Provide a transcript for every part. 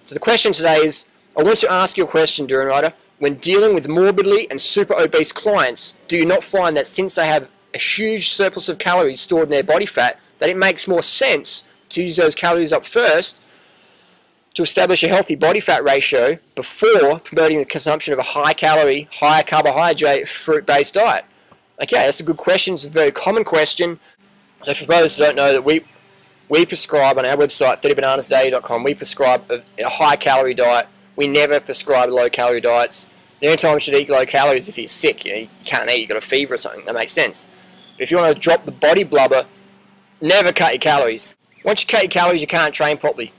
So the question today is, I want to ask you a question, Duran Rider. When dealing with morbidly and super obese clients, do you not find that since they have a huge surplus of calories stored in their body fat, that it makes more sense to use those calories up first to establish a healthy body fat ratio before promoting the consumption of a high calorie, high carbohydrate, fruit-based diet? Okay, that's a good question. It's a very common question. So for those who don't know, that we prescribe on our website, 30bananasdaily.com, we prescribe a high-calorie diet. We never prescribe low-calorie diets. The only time you should eat low calories is if you're sick. You can't eat, you've got a fever or something. That makes sense. But if you want to drop the body blubber, never cut your calories. Once you cut your calories, you can't train properly.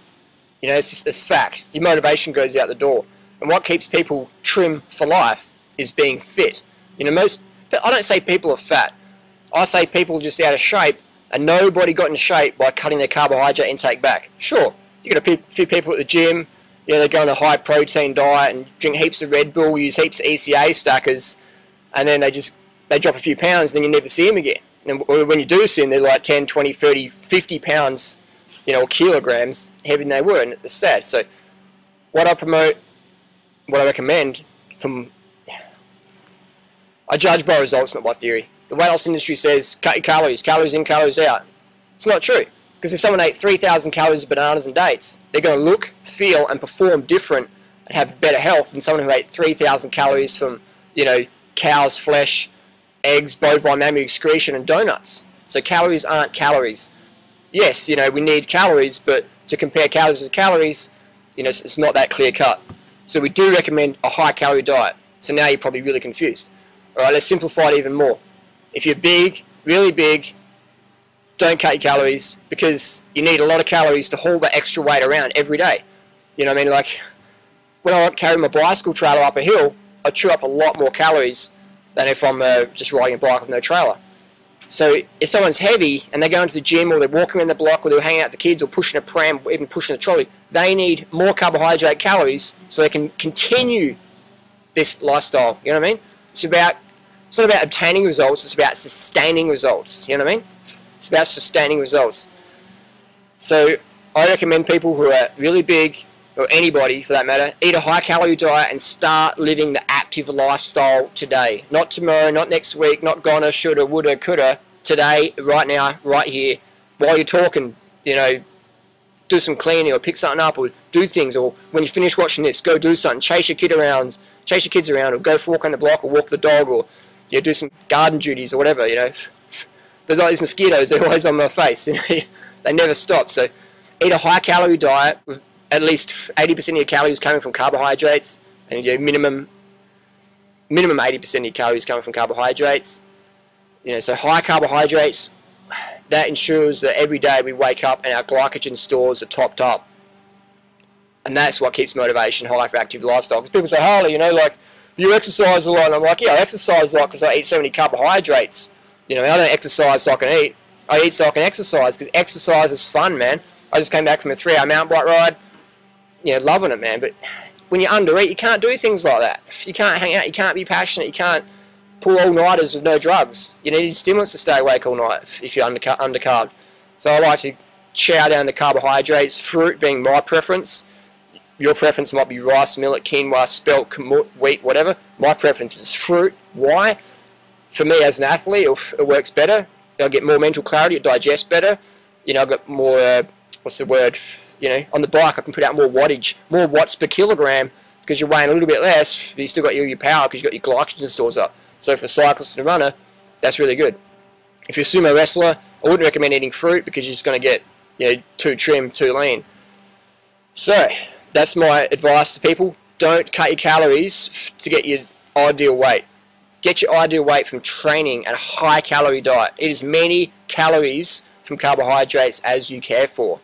It's fact. Your motivation goes out the door. And what keeps people trim for life is being fit. I don't say people are fat. I say people are just out of shape, and nobody got in shape by cutting their carbohydrate intake back. Sure, you got a few people at the gym, they go on a high protein diet and drink heaps of Red Bull, use heaps of ECA stackers, and then they drop a few pounds, then you never see them again. And when you do see them, they're like 10, 20, 30, 50 pounds, or kilograms heavier than they were, and it's sad. So what I promote, what I recommend, I judge by results, not by theory. The weight loss industry says, cut your calories, calories in, calories out. It's not true. Because if someone ate 3,000 calories of bananas and dates, they're going to look, feel, and perform different and have better health than someone who ate 3,000 calories from, cow's flesh, eggs, bovine mammary excretion, and donuts. So calories aren't calories. Yes, we need calories, but to compare calories with calories, it's not that clear cut. So we do recommend a high-calorie diet. So now you're probably really confused. Alright, let's simplify it even more. If you're big, really big, don't cut your calories, because you need a lot of calories to haul that extra weight around every day. Like when I carry my bicycle trailer up a hill, I chew up a lot more calories than if I'm just riding a bike with no trailer. So if someone's heavy and they go into the gym, or they're walking around the block, or they're hanging out with the kids, or pushing a pram, or even pushing a trolley, they need more carbohydrate calories so they can continue this lifestyle. You know what I mean? It's not about obtaining results, it's about sustaining results. You know what I mean? It's about sustaining results. So I recommend people who are really big, or anybody for that matter, eat a high-calorie diet and start living the active lifestyle today. Not tomorrow, not next week, not gonna, shoulda, woulda, coulda. Today, right now, right here, while you're talking, do some cleaning, or pick something up, or do things, or when you finish watching this, go do something. Chase your kids around, or go for a walk on the block, or walk the dog, or do some garden duties, or whatever. There's like these mosquitoes, they're always on my face. They never stop. So eat a high-calorie diet with at least 80% of your calories coming from carbohydrates, and minimum 80% of your calories coming from carbohydrates. So high carbohydrates, that ensures that every day we wake up and our glycogen stores are topped up. And that's what keeps motivation high for active lifestyle. Because people say, Harley, you exercise a lot. And I'm like, yeah, I exercise a lot because I eat so many carbohydrates. I don't exercise so I can eat. I eat so I can exercise, because exercise is fun, man. I just came back from a 3-hour mountain bike ride. Loving it, man. But when you undereat, you can't do things like that. You can't hang out. You can't be passionate. You can't pull all-nighters with no drugs. You need stimulants to stay awake all night if you're undercarb. So I like to chow down the carbohydrates, fruit being my preference. Your preference might be rice, millet, quinoa, spelt, wheat, whatever. My preference is fruit. Why? For me as an athlete, it works better. I get more mental clarity, it digests better. I've got more, on the bike I can put out more wattage, more watts per kilogram, because you're weighing a little bit less, but you still got your power because you've got your glycogen stores up. So for a cyclist and a runner, that's really good. If you're a sumo wrestler, I wouldn't recommend eating fruit, because you're just going to get, too trim, too lean. So that's my advice to people. Don't cut your calories to get your ideal weight. Get your ideal weight from training and a high-calorie diet. Eat as many calories from carbohydrates as you care for.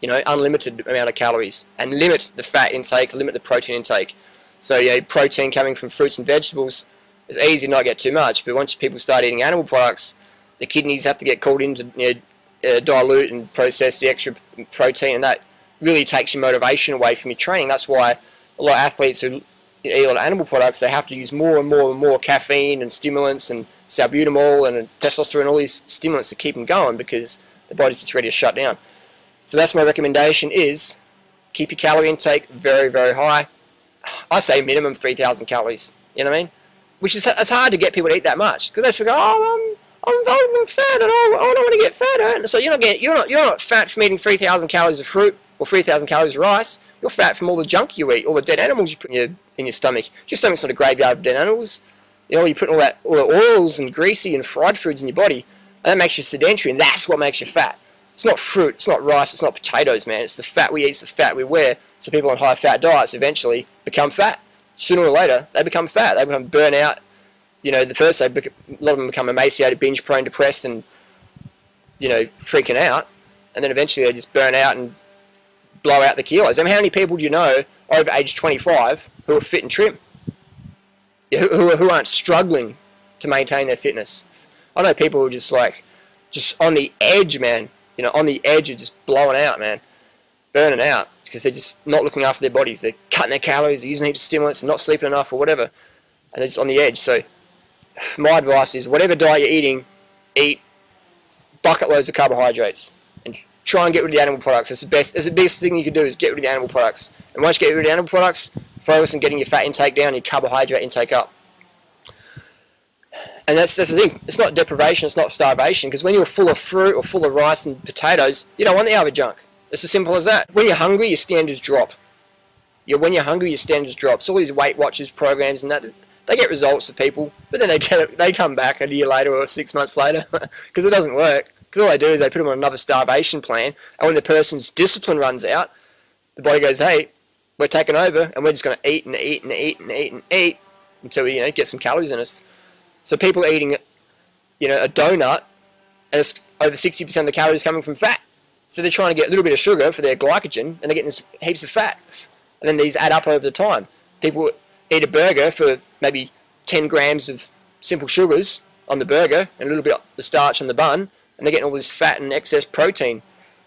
Unlimited amount of calories. And limit the fat intake, limit the protein intake. So, protein coming from fruits and vegetables is easy to not get too much. But once people start eating animal products, the kidneys have to get called in to dilute and process the extra protein, and that really takes your motivation away from your training. That's why a lot of athletes who eat a lot of animal products, they have to use more and more and more caffeine and stimulants and salbutamol and testosterone, all these stimulants to keep them going, because the body's just ready to shut down. So that's my recommendation, is keep your calorie intake very, very high. I say minimum 3,000 calories. You know what I mean? Which is, it's hard to get people to eat that much because they figure, oh, I'm fat and I don't want to get fatter. And so you're not fat from eating 3,000 calories of fruit or 3,000 calories of rice. You're fat from all the junk you eat, all the dead animals you put in your stomach. Your stomach's not a graveyard of dead animals. You know, you put all the oils and greasy and fried foods in your body, and that makes you sedentary, and that's what makes you fat. It's not fruit, it's not rice, it's not potatoes, man. It's the fat we eat, it's the fat we wear. So people on high-fat diets eventually become fat. Sooner or later, they become fat. They become burnt out. You know, the first, a lot of them become emaciated, binge-prone, depressed, and, you know, freaking out. And then eventually they just burn out and blow out the kilos. I mean, how many people do you know over age 25 who are fit and trim? Who aren't struggling to maintain their fitness? I know people who are just on the edge, man. You know, on the edge of just blowing out, man. Burning out. Because they're just not looking after their bodies. They're cutting their calories, they're using heaps of stimulants, and not sleeping enough or whatever. And they're just on the edge. So my advice is, whatever diet you're eating, eat bucket loads of carbohydrates. And try and get rid of the animal products. That's the biggest thing you can do is get rid of the animal products. And once you get rid of the animal products, focus on getting your fat intake down, your carbohydrate intake up. And that's the thing. It's not deprivation, it's not starvation. Because when you're full of fruit or full of rice and potatoes, you don't want the other junk. It's as simple as that. When you're hungry, your standards drop. When you're hungry, your standards drop. So all these Weight Watchers programs and that, they get results for people, but then they come back a year later or 6 months later because it doesn't work. Because all they do is they put them on another starvation plan, and when the person's discipline runs out, the body goes, hey, we're taking over, and we're just going to eat and eat and eat and eat and eat until we, get some calories in us. So people are eating, a donut, and it's over 60% of the calories coming from fat. So they're trying to get a little bit of sugar for their glycogen, and they're getting heaps of fat. And then these add up over the time. People eat a burger for maybe 10 grams of simple sugars on the burger, and a little bit of the starch on the bun, and they're getting all this fat and excess protein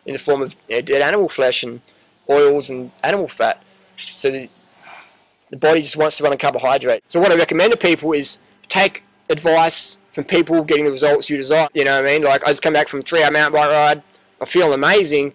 in the form of dead animal flesh and oils and animal fat. So the body just wants to run on carbohydrate. So what I recommend to people is take advice from people getting the results you desire. You know what I mean? Like, I just come back from a 3-hour mountain bike ride. I'm feeling amazing.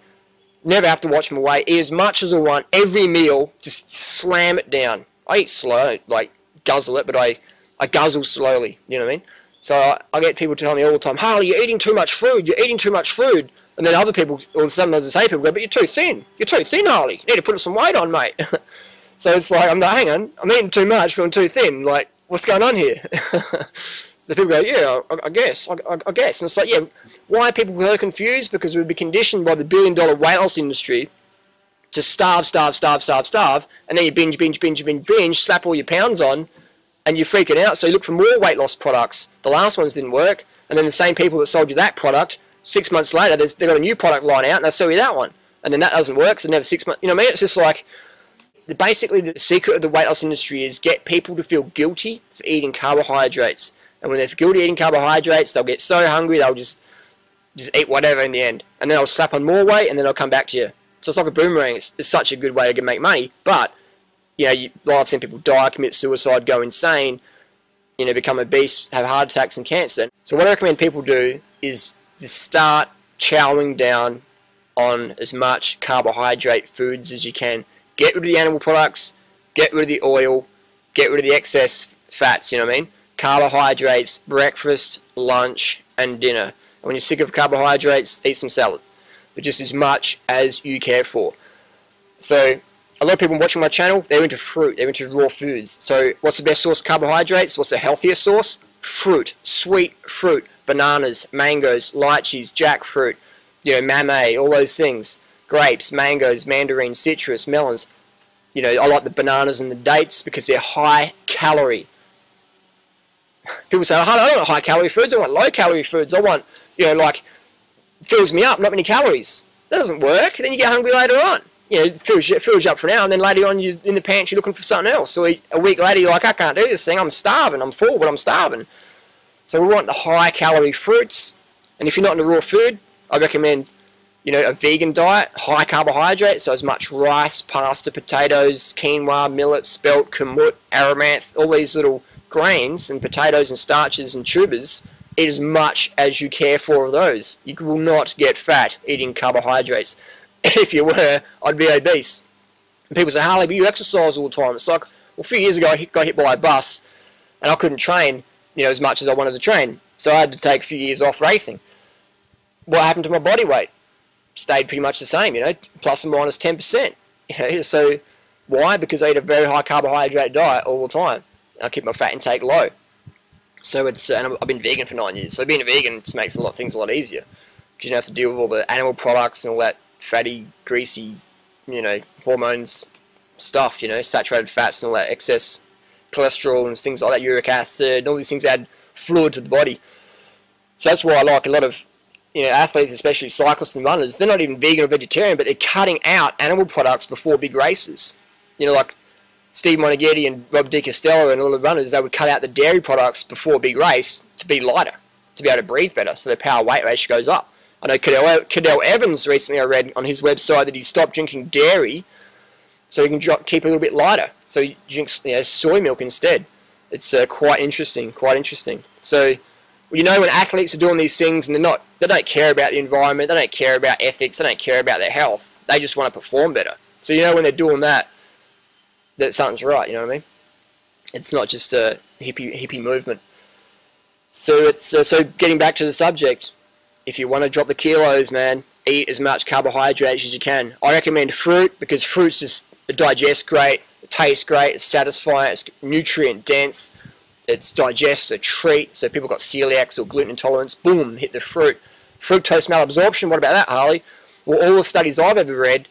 Never have to watch my weight. Eat as much as I want. Every meal, just slam it down. I eat slow, like guzzle it, but I guzzle slowly. You know what I mean? So I get people telling me all the time, Harley, you're eating too much food. You're eating too much food. And then other people, or sometimes the same people go, but you're too thin. You're too thin, Harley. You need to put some weight on, mate. So it's like, I'm not, hang on, I'm eating too much, but I'm too thin. Like, what's going on here? So people go, yeah, I guess. And it's like, yeah, why are people so confused? Because we've been conditioned by the billion-dollar weight loss industry to starve, and then you binge, slap all your pounds on, and you're freaking out. So you look for more weight loss products. The last ones didn't work, and then the same people that sold you that product, 6 months later, they've got a new product line out, and they'll sell you that one. And then that doesn't work, so another 6 months. You know what I mean? It's just like, basically the secret of the weight loss industry is get people to feel guilty for eating carbohydrates. And when they're guilty eating carbohydrates, they'll get so hungry, they'll just eat whatever in the end. And then they'll slap on more weight, and then they'll come back to you. So it's like a boomerang. It's such a good way to make money. But, I've seen people die, commit suicide, go insane, become obese, have heart attacks and cancer. So what I recommend people do is just start chowing down on as much carbohydrate foods as you can. Get rid of the animal products, get rid of the oil, get rid of the excess fats, you know what I mean? Carbohydrates, breakfast, lunch, and dinner. And when you're sick of carbohydrates, eat some salad. But just as much as you care for. So, a lot of people watching my channel, they're into fruit, they're into raw foods. So, what's the best source of carbohydrates? What's the healthiest source? Fruit, sweet fruit, bananas, mangoes, lychees, jackfruit, mamey, all those things. Grapes, mangoes, mandarins, citrus, melons. I like the bananas and the dates because they're high calorie. People say, oh, I don't want high calorie foods, I want low calorie foods. I want, fills me up, not many calories. That doesn't work. Then you get hungry later on. It fills you up for now, and then later on you're in the pantry looking for something else. So a week later you're like, I can't do this thing, I'm starving, I'm full, but I'm starving. So we want the high calorie fruits, and if you're not into raw food, I recommend a vegan diet, high carbohydrate, so as much rice, pasta, potatoes, quinoa, millet, spelt, kamut, amaranth, all these little grains and potatoes and starches and tubers. Eat as much as you care for of those. You will not get fat eating carbohydrates. If you were, I'd be obese. And people say, Harley, but you exercise all the time. It's like, well, a few years ago I got hit by a bus and I couldn't train, as much as I wanted to train. So I had to take a few years off racing. What happened to my body weight? Stayed pretty much the same, plus or minus 10%. So why? Because I eat a very high carbohydrate diet all the time. I keep my fat intake low. So and I've been vegan for 9 years. So being a vegan just makes things a lot easier, because you don't have to deal with all the animal products and all that fatty, greasy, hormones stuff, saturated fats and all that excess cholesterol and things like that, uric acid, and all these things add fluid to the body. So that's why I like a lot of athletes, especially cyclists and runners. They're not even vegan or vegetarian, but they're cutting out animal products before big races. Like Steve Monaghetti and Rob DiCostello and all the runners, they would cut out the dairy products before a big race to be lighter, to be able to breathe better, so their power weight ratio goes up. I know Cadell Evans recently, I read on his website that he stopped drinking dairy so he can keep a little bit lighter. So he drinks soy milk instead. It's quite interesting, So when athletes are doing these things and they don't care about the environment, they don't care about ethics, they don't care about their health, they just want to perform better. So when they're doing that something's right, you know what I mean? It's not just a hippie movement. So it's so getting back to the subject, if you want to drop the kilos, man, eat as much carbohydrates as you can. I recommend fruit, because fruits just digest great, it tastes great, it's satisfying, it's nutrient dense, it's digests a treat. So people got celiacs or gluten intolerance, boom, hit the fruit. Fructose malabsorption, what about that, Harley? Well, all the studies I've ever read,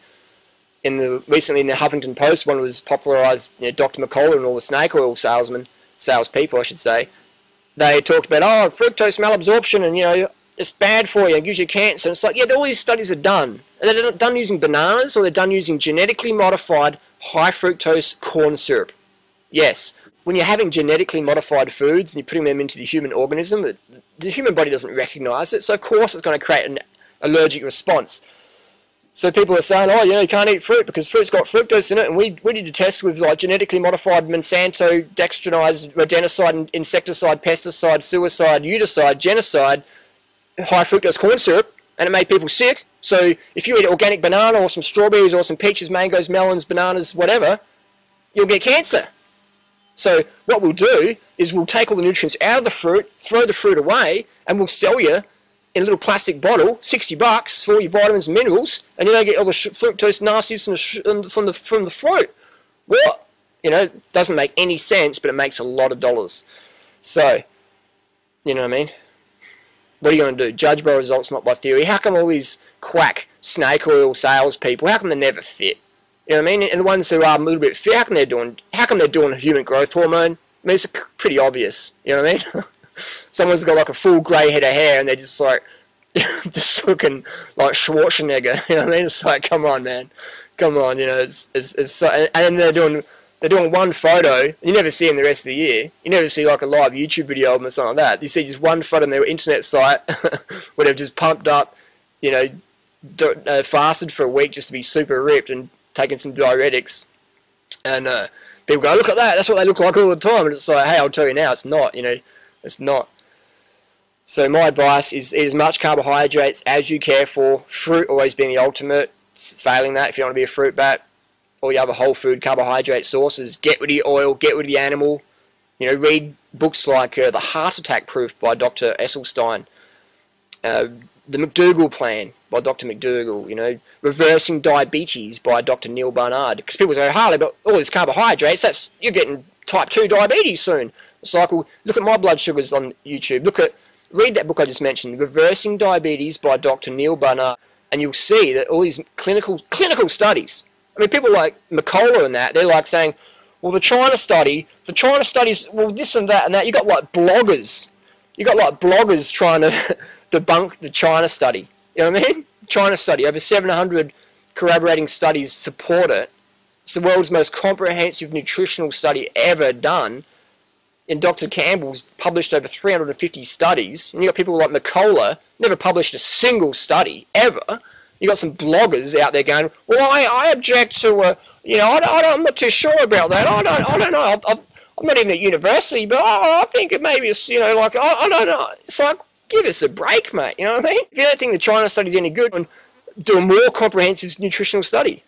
recently in the Huffington Post, one was popularised, Dr. McCullough and all the snake oil salespeople, I should say. They talked about, fructose malabsorption, and it's bad for you, it gives you cancer. And it's like, all these studies are done. And they're done using bananas, or they're done using genetically modified high fructose corn syrup. Yes, when you're having genetically modified foods and you're putting them into the human organism, the human body doesn't recognise it, so of course it's going to create an allergic response. So people are saying, you can't eat fruit because fruit's got fructose in it, and we did a test with genetically modified Monsanto, dextrinized, rodenticide, insecticide, pesticide, suicide, uticide, genocide, high fructose corn syrup, and it made people sick. So if you eat organic banana or some strawberries or some peaches, mangoes, melons, bananas, whatever, you'll get cancer. So what we'll do is we'll take all the nutrients out of the fruit, throw the fruit away, and we'll sell you in a little plastic bottle, $60 for all your vitamins and minerals, and you don't get all the fructose nasties from the fruit. What? It doesn't make any sense, but it makes a lot of dollars. So, you know what I mean? What are you going to do? Judge by results, not by theory. How come all these quack snake oil salespeople, how come they're never fit? You know what I mean? And the ones who are a little bit fit, how come they're doing human growth hormone? I mean, it's pretty obvious. You know what I mean? Someone's got a full grey head of hair and they're just just looking like Schwarzenegger. You know what I mean? It's like, come on, man, come on. It's so, and they're doing one photo. You never see them the rest of the year. You never see a live YouTube video of them or something like that. You see just one photo on their internet site where they've just pumped up, fasted for a week just to be super ripped and taking some diuretics, and people go, look at that. That's what they look like all the time. And it's like, hey, I'll tell you now, it's not. It's not. So my advice is eat as much carbohydrates as you care for. Fruit always being the ultimate. Failing that, if you don't want to be a fruit bat, or you have a whole food carbohydrate sources, get rid of the oil, get rid of the animal. Read books like The Heart Attack Proof by Dr. Esselstyn, The McDougall Plan by Dr. McDougall, Reversing Diabetes by Dr. Neil Barnard. Because people say, Harley, but all these carbohydrates, you're getting type 2 diabetes soon. It's like, well, look at my blood sugars on YouTube. Read that book I just mentioned, Reversing Diabetes by Dr. Neil Barnard, and you'll see that all these clinical studies. I mean, people like McCullough and that, they're like saying, well, the China studies, well, this and that. You got bloggers. You got bloggers trying to debunk the China study. You know what I mean? China study, over 700 corroborating studies support it. It's the world's most comprehensive nutritional study ever done. And Dr. Campbell's published over 350 studies. And you got people like McCullough, never published a single study ever. You got some bloggers out there going, well, I object to, I'm not too sure about that. I don't know. I'm not even at university, but I think it maybe it's, I don't know. It's like, give us a break, mate. You know what I mean? If you don't think the China study's any good, do a more comprehensive nutritional study.